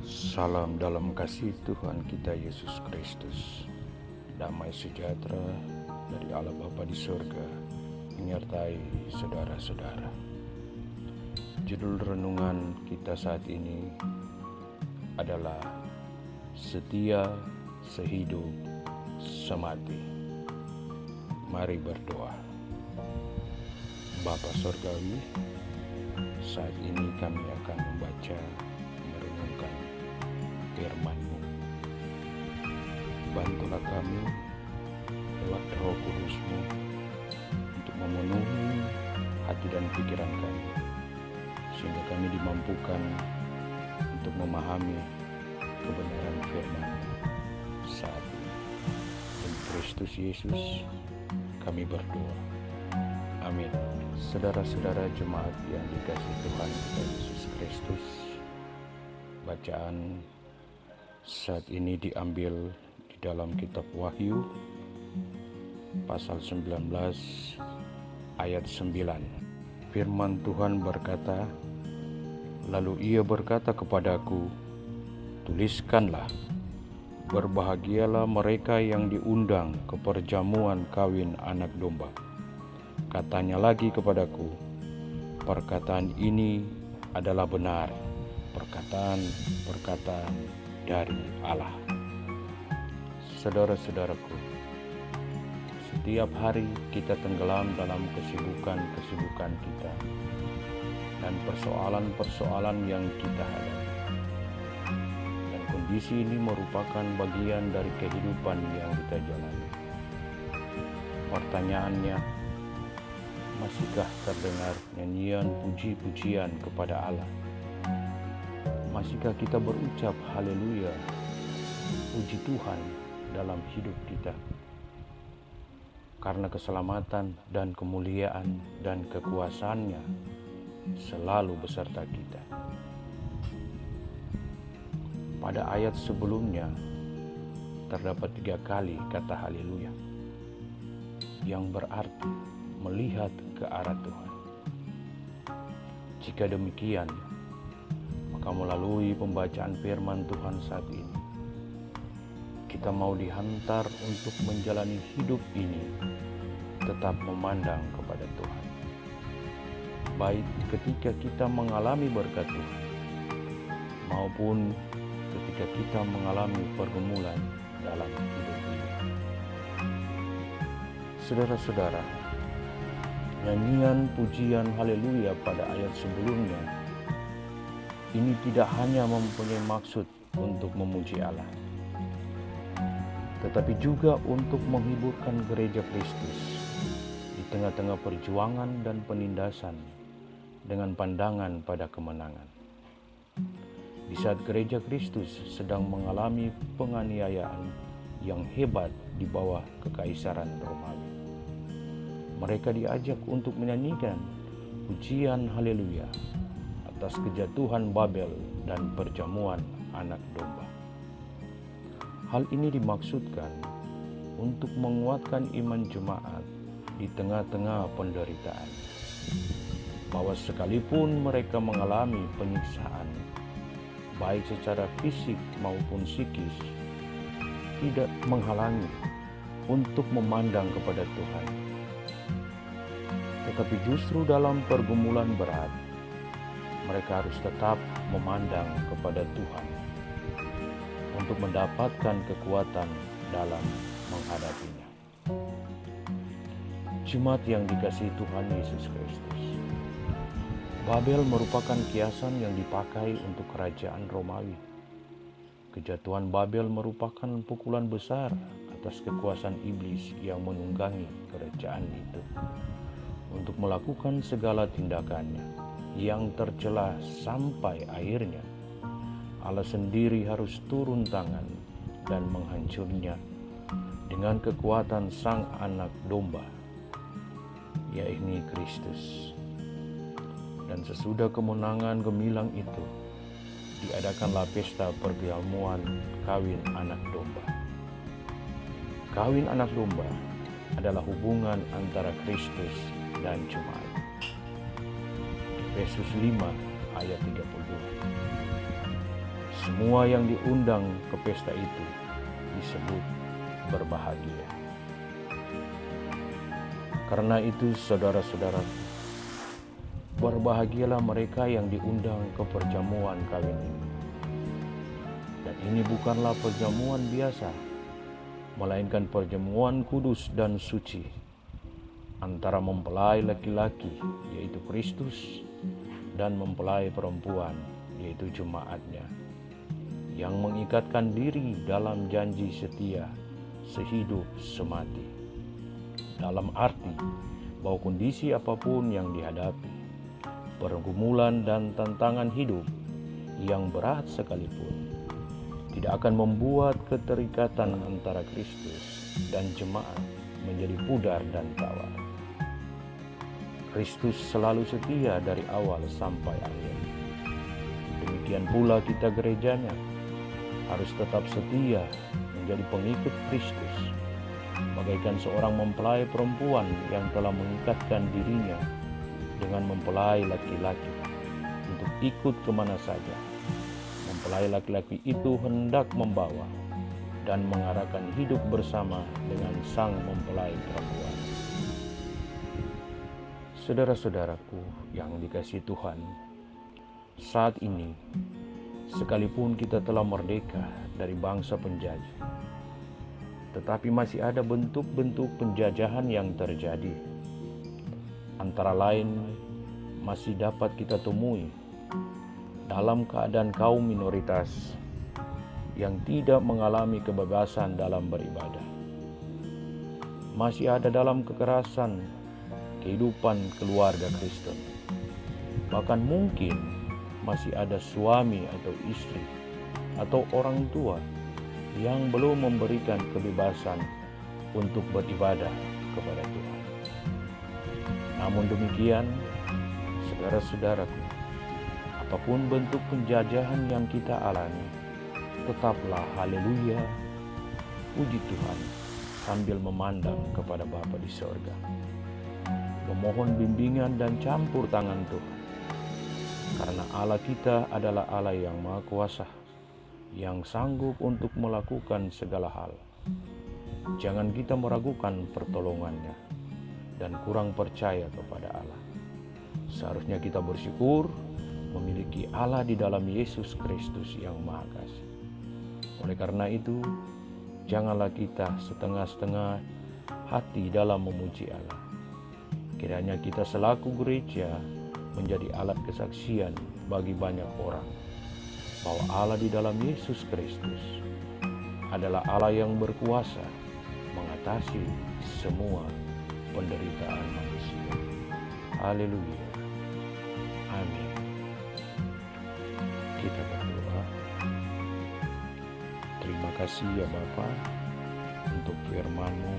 Salam dalam kasih Tuhan kita Yesus Kristus. Damai sejahtera dari Allah Bapa di surga menyertai saudara-saudara. Judul renungan kita saat ini adalah Setia Sehidup Semati. Mari berdoa. Bapa Surgawi, saat ini kami akan membaca merenungkan firman-Mu. Bantulah kami lewat Roh Kudus-Mu untuk memenuhi hati dan pikiran kami, sehingga kami dimampukan untuk memahami kebenaran firman-Mu saat ini. Demi Kristus Yesus kami berdoa. Amin. Saudara-saudara jemaat yang dikasihi Tuhan kita Yesus Kristus, bacaan saat ini diambil di dalam kitab Wahyu pasal 19 ayat 9. Firman Tuhan berkata, "Lalu ia berkata kepadaku, tuliskanlah, berbahagialah mereka yang diundang ke perjamuan kawin anak domba." Katanya lagi kepadaku, perkataan ini adalah benar, perkataan dari Allah. Saudara-saudaraku, setiap hari kita tenggelam dalam kesibukan kita dan persoalan-persoalan yang kita hadapi. Dan kondisi ini merupakan bagian dari kehidupan yang kita jalani. Pertanyaannya, masihkah terdengar nyanyian puji-pujian kepada Allah? Masihkah kita berucap haleluya, puji Tuhan dalam hidup kita? Karena keselamatan dan kemuliaan dan kekuasaannya selalu beserta kita. Pada ayat sebelumnya terdapat 3 kali kata haleluya, yang berarti melihat ke arah Tuhan. Jika demikian, maka melalui pembacaan firman Tuhan saat ini, kita mau dihantar untuk menjalani hidup ini tetap memandang kepada Tuhan. Baik ketika kita mengalami berkat Tuhan, maupun ketika kita mengalami pergumulan dalam hidup ini. Saudara-saudara, nyanyian pujian haleluya pada ayat sebelumnya ini tidak hanya mempunyai maksud untuk memuji Allah, tetapi juga untuk menghiburkan gereja Kristus di tengah-tengah perjuangan dan penindasan dengan pandangan pada kemenangan. Di saat gereja Kristus sedang mengalami penganiayaan yang hebat di bawah kekaisaran Romawi, mereka diajak untuk menyanyikan pujian haleluya atas kejatuhan Babel dan perjamuan anak domba. Hal ini dimaksudkan untuk menguatkan iman jemaat di tengah-tengah penderitaan, bahwa sekalipun mereka mengalami penyiksaan, baik secara fisik maupun psikis, tidak menghalangi untuk memandang kepada Tuhan. Tetapi justru dalam pergumulan berat, mereka harus tetap memandang kepada Tuhan untuk mendapatkan kekuatan dalam menghadapinya. Jemaat yang dikasihi Tuhan Yesus Kristus, Babel merupakan kiasan yang dipakai untuk kerajaan Romawi. Kejatuhan Babel merupakan pukulan besar atas kekuasaan iblis yang menunggangi kerajaan itu untuk melakukan segala tindakannya yang tercela, sampai akhirnya Allah sendiri harus turun tangan dan menghancurnya dengan kekuatan sang anak domba, yaitu Kristus. Dan sesudah kemenangan gemilang itu, diadakanlah pesta perjamuan kawin anak domba. Kawin anak domba adalah hubungan antara Kristus dan jemaat. Efesus 5 ayat 32. semua yang diundang ke pesta itu disebut berbahagia. Karena itu saudara-saudara, berbahagialah mereka yang diundang ke perjamuan kawin ini. Dan ini bukanlah perjamuan biasa, melainkan perjamuan kudus dan suci antara mempelai laki-laki, yaitu Kristus, dan mempelai perempuan, yaitu jemaatnya, yang mengikatkan diri dalam janji setia sehidup semati. Dalam arti bahwa kondisi apapun yang dihadapi, pergumulan dan tantangan hidup yang berat sekalipun, tidak akan membuat keterikatan antara Kristus dan jemaat menjadi pudar dan tawar. Kristus selalu setia dari awal sampai akhir. Demikian pula kita gerejanya harus tetap setia menjadi pengikut Kristus, bagaikan seorang mempelai perempuan yang telah mengikatkan dirinya dengan mempelai laki-laki untuk ikut kemana saja. Mempelai laki-laki itu hendak membawa dan mengarahkan hidup bersama dengan sang mempelai perempuan. Saudara-saudaraku yang dikasihi Tuhan, saat ini sekalipun kita telah merdeka dari bangsa penjajah, tetapi masih ada bentuk-bentuk penjajahan yang terjadi. Antara lain masih dapat kita temui dalam keadaan kaum minoritas yang tidak mengalami kebebasan dalam beribadah. Masih ada dalam kekerasan kehidupan keluarga Kristen. Bahkan mungkin masih ada suami atau istri atau orang tua yang belum memberikan kebebasan untuk beribadah kepada Tuhan. Namun demikian, saudara-saudaraku, apapun bentuk penjajahan yang kita alami, tetaplah haleluya, puji Tuhan, sambil memandang kepada Bapa di sorga, memohon bimbingan dan campur tangan Tuhan. Karena Allah kita adalah Allah yang Maha Kuasa, yang sanggup untuk melakukan segala hal. Jangan kita meragukan pertolongannya dan kurang percaya kepada Allah. Seharusnya kita bersyukur memiliki Allah di dalam Yesus Kristus yang Maha Kasih. Oleh karena itu, janganlah kita setengah-setengah hati dalam memuji Allah. Kiranya kita selaku gereja menjadi alat kesaksian bagi banyak orang bahwa Allah di dalam Yesus Kristus adalah Allah yang berkuasa mengatasi semua penderitaan manusia. Haleluya. Amin. Kita berdoa. Terima kasih ya Bapa untuk firman-Mu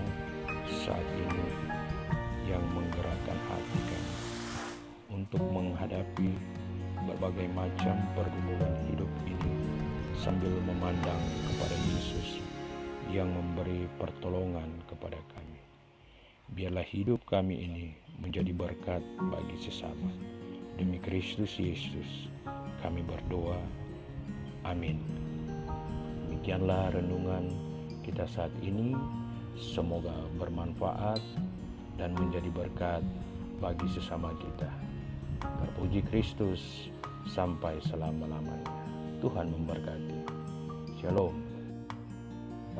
saat ini yang menggerakkan hati kami untuk menghadapi berbagai macam pergumulan hidup ini sambil memandang kepada Yesus yang memberi pertolongan kepada kami. Biarlah hidup kami ini menjadi berkat bagi sesama. Demi Kristus Yesus kami berdoa. Amin. Demikianlah renungan kita saat ini. Semoga bermanfaat dan menjadi berkat bagi sesama kita. Terpuji Kristus sampai selama-lamanya. Tuhan memberkati. Shalom.